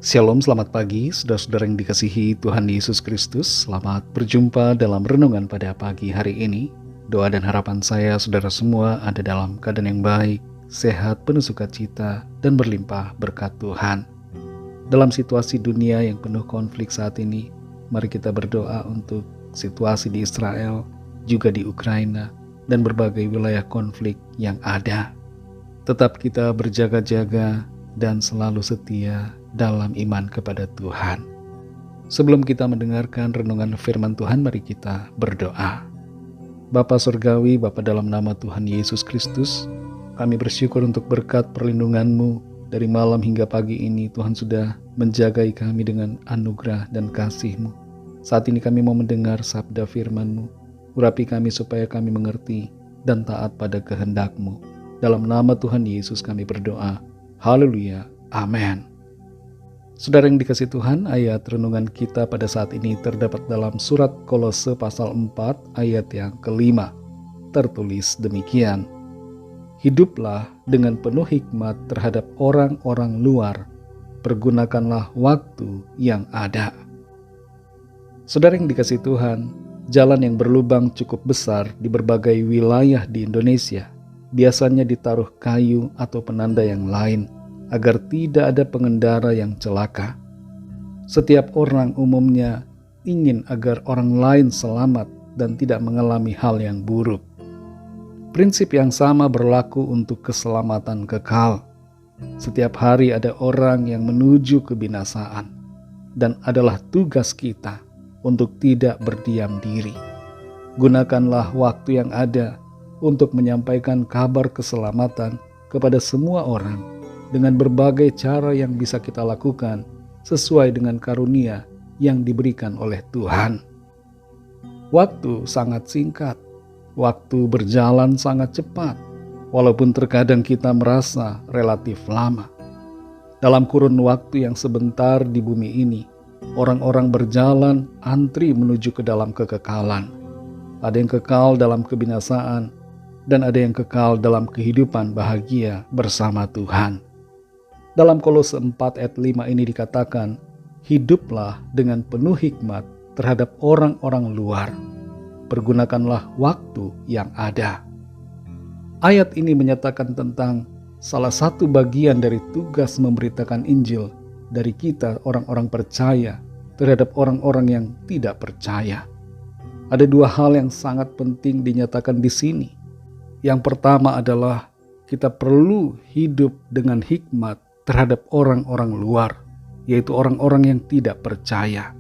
Shalom, selamat pagi, saudara-saudara yang dikasihi Tuhan Yesus Kristus. Selamat berjumpa dalam renungan pada pagi hari ini. Doa dan harapan saya, saudara semua ada dalam keadaan yang baik, sehat, penuh sukacita, dan berlimpah berkat Tuhan. Dalam situasi dunia yang penuh konflik saat ini, mari kita berdoa untuk situasi di Israel, juga di Ukraina, dan berbagai wilayah konflik yang ada. Tetap kita berjaga-jaga dan selalu setia dalam iman kepada Tuhan. Sebelum kita mendengarkan renungan firman Tuhan, mari kita berdoa. Bapa Surgawi, Bapa dalam nama Tuhan Yesus Kristus, kami bersyukur untuk berkat perlindungan-Mu dari malam hingga pagi ini. Tuhan sudah menjagai kami dengan anugerah dan kasih-Mu. Saat ini kami mau mendengar sabda firman-Mu. Urapi kami supaya kami mengerti dan taat pada kehendak-Mu. Dalam nama Tuhan Yesus kami berdoa. Haleluya. Amin. Saudara yang dikasihi Tuhan, ayat renungan kita pada saat ini terdapat dalam surat Kolose pasal 4 ayat yang kelima. Tertulis demikian, hiduplah dengan penuh hikmat terhadap orang-orang luar, pergunakanlah waktu yang ada. Saudara yang dikasihi Tuhan, jalan yang berlubang cukup besar di berbagai wilayah di Indonesia biasanya ditaruh kayu atau penanda yang lain, agar tidak ada pengendara yang celaka. Setiap orang umumnya ingin agar orang lain selamat dan tidak mengalami hal yang buruk. Prinsip yang sama berlaku untuk keselamatan kekal. Setiap hari ada orang yang menuju kebinasaan, dan adalah tugas kita untuk tidak berdiam diri. Gunakanlah waktu yang ada untuk menyampaikan kabar keselamatan kepada semua orang dengan berbagai cara yang bisa kita lakukan sesuai dengan karunia yang diberikan oleh Tuhan. Waktu sangat singkat, waktu berjalan sangat cepat, walaupun terkadang kita merasa relatif lama. Dalam kurun waktu yang sebentar di bumi ini, orang-orang berjalan antri menuju ke dalam kekekalan. Ada yang kekal dalam kebinasaan, dan ada yang kekal dalam kehidupan bahagia bersama Tuhan. Dalam Kolose 4 ayat 5 ini dikatakan, hiduplah dengan penuh hikmat terhadap orang-orang luar. Pergunakanlah waktu yang ada. Ayat ini menyatakan tentang salah satu bagian dari tugas memberitakan Injil dari kita orang-orang percaya terhadap orang-orang yang tidak percaya. Ada dua hal yang sangat penting dinyatakan di sini. Yang pertama adalah kita perlu hidup dengan hikmat terhadap orang-orang luar, yaitu orang-orang yang tidak percaya.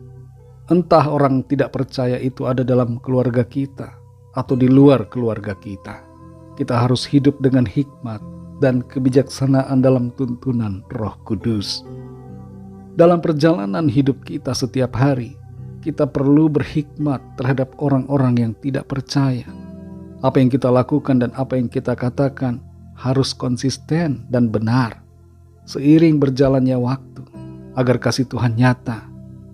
Entah orang tidak percaya itu ada dalam keluarga kita atau di luar keluarga kita. Kita harus hidup dengan hikmat dan kebijaksanaan dalam tuntunan Roh Kudus. Dalam perjalanan hidup kita setiap hari, kita perlu berhikmat terhadap orang-orang yang tidak percaya. Apa yang kita lakukan dan apa yang kita katakan harus konsisten dan benar. Seiring berjalannya waktu, agar kasih Tuhan nyata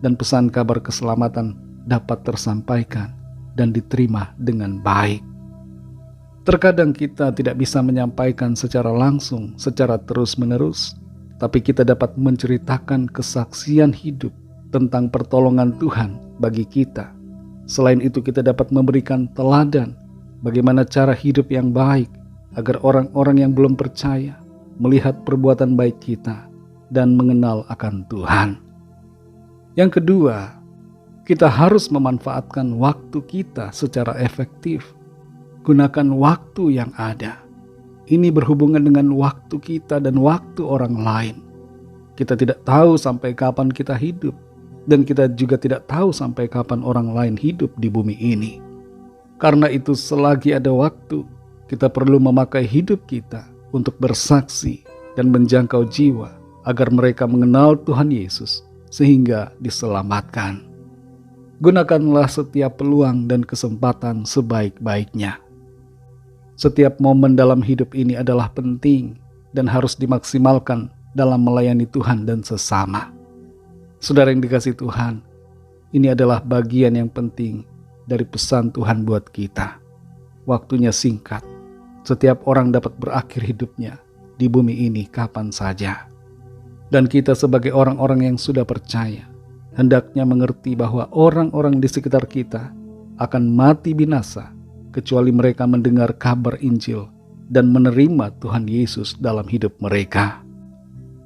dan pesan kabar keselamatan dapat tersampaikan dan diterima dengan baik. Terkadang kita tidak bisa menyampaikan secara langsung, secara terus-menerus, tapi kita dapat menceritakan kesaksian hidup tentang pertolongan Tuhan bagi kita. Selain itu, kita dapat memberikan teladan bagaimana cara hidup yang baik agar orang-orang yang belum percaya melihat perbuatan baik kita dan mengenal akan Tuhan. Yang kedua, kita harus memanfaatkan waktu kita secara efektif. Gunakan waktu yang ada. Ini berhubungan dengan waktu kita dan waktu orang lain. Kita tidak tahu sampai kapan kita hidup, dan kita juga tidak tahu sampai kapan orang lain hidup di bumi ini. Karena itu, selagi ada waktu, kita perlu memakai hidup kita untuk bersaksi dan menjangkau jiwa agar mereka mengenal Tuhan Yesus sehingga diselamatkan. Gunakanlah setiap peluang dan kesempatan sebaik-baiknya. Setiap momen dalam hidup ini adalah penting dan harus dimaksimalkan dalam melayani Tuhan dan sesama. Saudara yang dikasihi Tuhan, ini adalah bagian yang penting dari pesan Tuhan buat kita. Waktunya singkat. Setiap orang dapat berakhir hidupnya di bumi ini kapan saja. Dan kita sebagai orang-orang yang sudah percaya, hendaknya mengerti bahwa orang-orang di sekitar kita akan mati binasa, kecuali mereka mendengar kabar Injil dan menerima Tuhan Yesus dalam hidup mereka.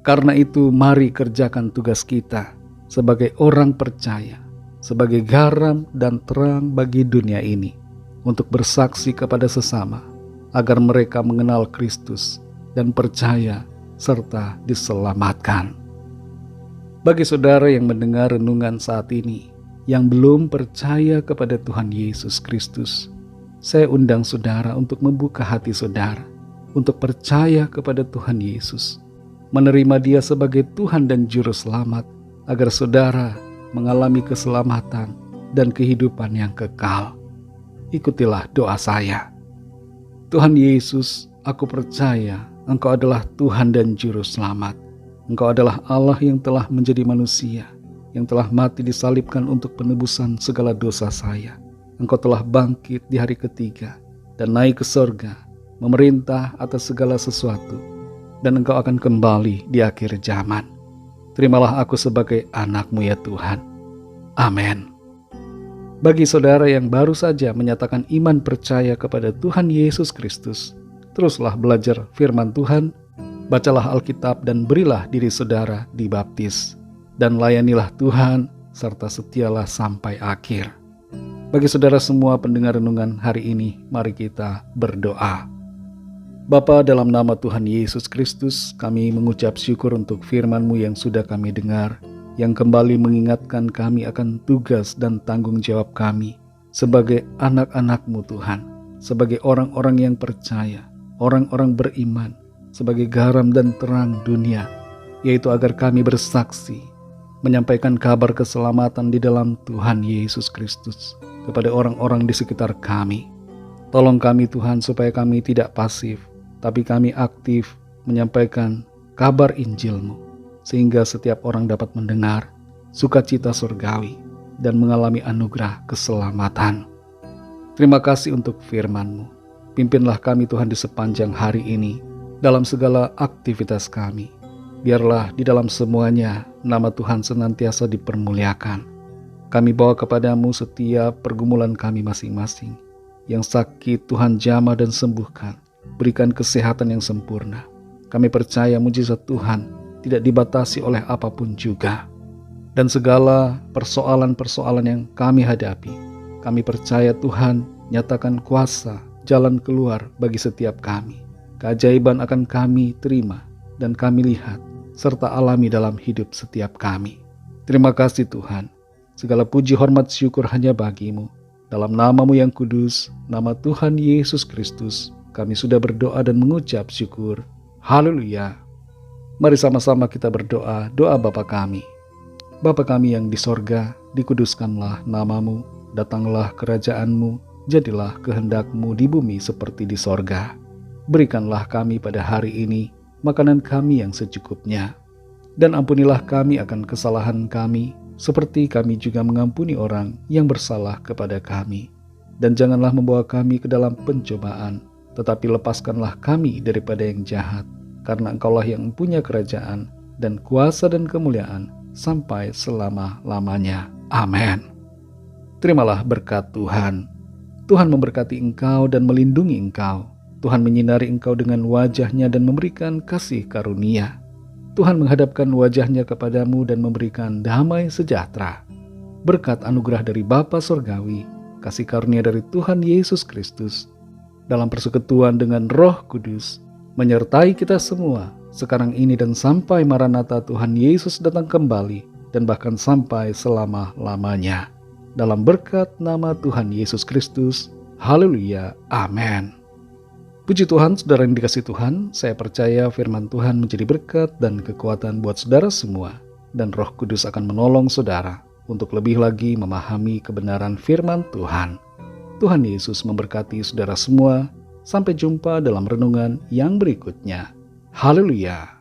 Karena itu, mari kerjakan tugas kita sebagai orang percaya, sebagai garam dan terang bagi dunia ini, untuk bersaksi kepada sesama, agar mereka mengenal Kristus dan percaya serta diselamatkan. Bagi saudara yang mendengar renungan saat ini, yang belum percaya kepada Tuhan Yesus Kristus, saya undang saudara untuk membuka hati saudara, untuk percaya kepada Tuhan Yesus, menerima Dia sebagai Tuhan dan Juru Selamat, agar saudara mengalami keselamatan dan kehidupan yang kekal. Ikutilah doa saya. Tuhan Yesus, aku percaya Engkau adalah Tuhan dan Juru Selamat. Engkau adalah Allah yang telah menjadi manusia, yang telah mati disalibkan untuk penebusan segala dosa saya. Engkau telah bangkit di hari ketiga dan naik ke sorga, memerintah atas segala sesuatu, dan Engkau akan kembali di akhir zaman. Terimalah aku sebagai anak-Mu ya Tuhan. Amin. Bagi saudara yang baru saja menyatakan iman percaya kepada Tuhan Yesus Kristus, teruslah belajar firman Tuhan, bacalah Alkitab dan berilah diri saudara dibaptis, dan layanilah Tuhan serta setialah sampai akhir. Bagi saudara semua pendengar renungan hari ini, mari kita berdoa. Bapa, dalam nama Tuhan Yesus Kristus, kami mengucap syukur untuk firman-Mu yang sudah kami dengar, yang kembali mengingatkan kami akan tugas dan tanggung jawab kami sebagai anak-anak-Mu Tuhan, sebagai orang-orang yang percaya, orang-orang beriman, sebagai garam dan terang dunia, yaitu agar kami bersaksi, menyampaikan kabar keselamatan di dalam Tuhan Yesus Kristus kepada orang-orang di sekitar kami. Tolong kami Tuhan supaya kami tidak pasif, tapi kami aktif menyampaikan kabar Injil-Mu, sehingga setiap orang dapat mendengar sukacita surgawi dan mengalami anugerah keselamatan. Terima kasih untuk firman-Mu. Pimpinlah kami Tuhan di sepanjang hari ini, dalam segala aktivitas kami. Biarlah di dalam semuanya nama Tuhan senantiasa dipermuliakan. Kami bawa kepadamu setiap pergumulan kami masing-masing. Yang sakit Tuhan jamah dan sembuhkan. Berikan kesehatan yang sempurna. Kami percaya mujizat Tuhan tidak dibatasi oleh apapun juga. Dan segala persoalan-persoalan yang kami hadapi, kami percaya Tuhan nyatakan kuasa jalan keluar bagi setiap kami. Keajaiban akan kami terima dan kami lihat serta alami dalam hidup setiap kami. Terima kasih Tuhan. Segala puji hormat syukur hanya bagi-Mu. Dalam nama-Mu yang kudus, nama Tuhan Yesus Kristus, kami sudah berdoa dan mengucap syukur. Haleluya. Mari sama-sama kita berdoa, doa Bapa kami. Bapa kami yang di sorga, dikuduskanlah nama-Mu, datanglah kerajaan-Mu, jadilah kehendak-Mu di bumi seperti di sorga. Berikanlah kami pada hari ini makanan kami yang secukupnya. Dan ampunilah kami akan kesalahan kami, seperti kami juga mengampuni orang yang bersalah kepada kami. Dan janganlah membawa kami ke dalam pencobaan, tetapi lepaskanlah kami daripada yang jahat. Karena Engkaulah yang mempunyai kerajaan dan kuasa dan kemuliaan sampai selama-lamanya. Amin. Terimalah berkat Tuhan. Tuhan memberkati engkau dan melindungi engkau. Tuhan menyinari engkau dengan wajah-Nya dan memberikan kasih karunia. Tuhan menghadapkan wajah-Nya kepadamu dan memberikan damai sejahtera. Berkat anugerah dari Bapa Surgawi, kasih karunia dari Tuhan Yesus Kristus, dalam persekutuan dengan Roh Kudus, menyertai kita semua, sekarang ini dan sampai Maranatha Tuhan Yesus datang kembali, dan bahkan sampai selama-lamanya. Dalam berkat nama Tuhan Yesus Kristus, haleluya, amin. Puji Tuhan, saudara yang dikasihi Tuhan, saya percaya firman Tuhan menjadi berkat dan kekuatan buat saudara semua, dan Roh Kudus akan menolong saudara untuk lebih lagi memahami kebenaran firman Tuhan. Tuhan Yesus memberkati saudara semua. Sampai jumpa dalam renungan yang berikutnya. Haleluya.